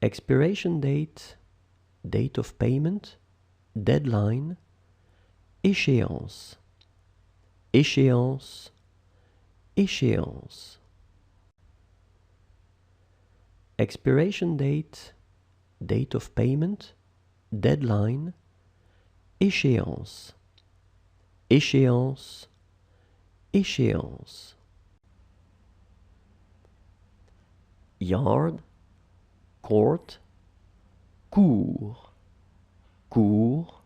expiration date, date of payment, deadline, échéance, échéance, échéance. Expiration date, date of payment, deadline, échéance, échéance, échéance. Yard, court, cours, cours,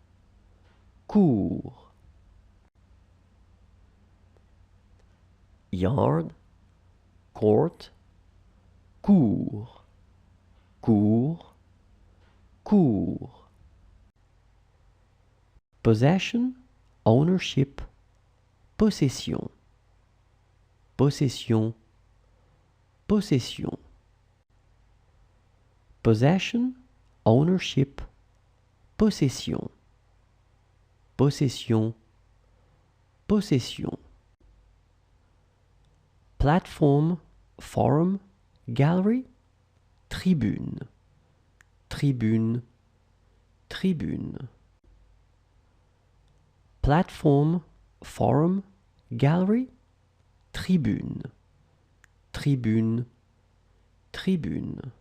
cours. Yard, court, cours, cours, cours. Possession, ownership, possession, possession, possession. Possession, ownership, possession, possession, possession. Platform, forum, gallery, tribune, tribune, tribune. Platform, forum, gallery, tribune, tribune, tribune.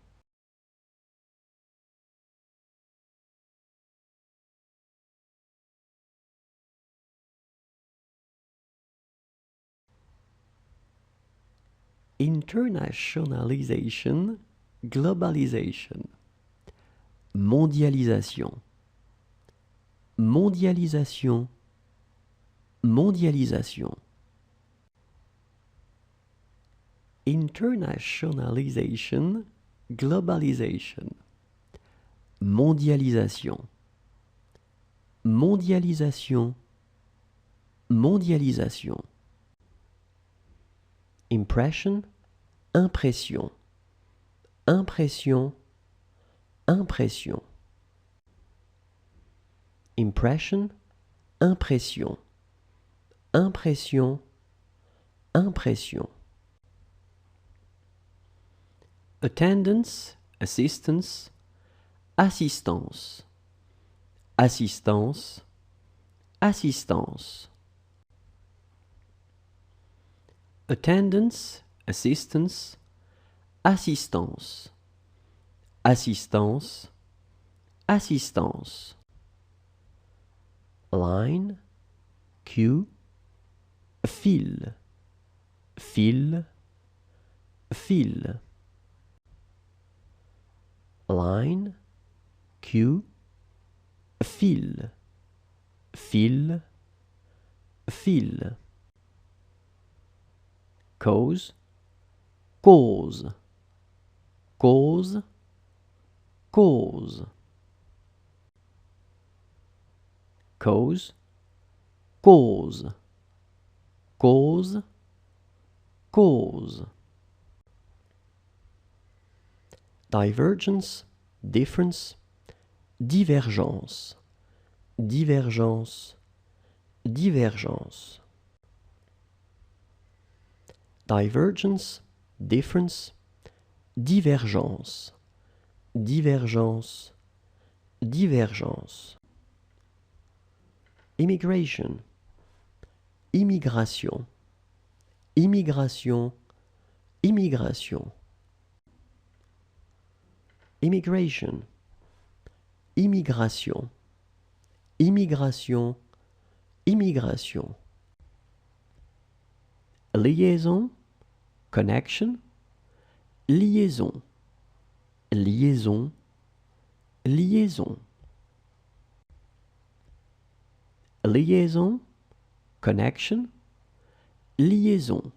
Internationalisation, globalisation. Mondialisation, mondialisation, mondialisation. Internationalisation, globalisation. Mondialisation, mondialisation, mondialisation. Impression, impression, impression, impression. Impression, impression, impression, impression. Attendance, assistance, assistance, assistance, assistance. Attendance, assistance, assistance, assistance, assistance. Line, queue, file, file, file. Line, queue, file, file, file. Cause, cause, cause, cause. Cause, cause, cause, cause. Divergence, difference, divergence, divergence, divergence. Divergence, difference, divergence, divergence, divergence. Immigration, immigration, immigration, immigration. Immigration, immigration, immigration, immigration. Liaison, connection, liaison, liaison, liaison. Liaison, connection, liaison,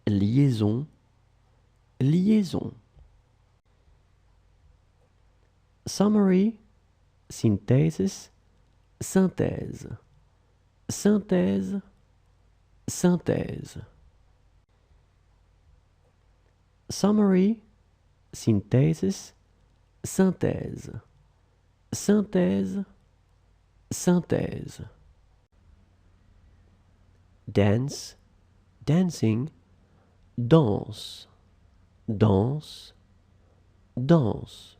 liaison, liaison. Summary, synthesis, synthèse, synthèse, synthèse. Summary, synthesis, synthèse, synthèse, synthèse. Dance, dancing, danse, danse, danse,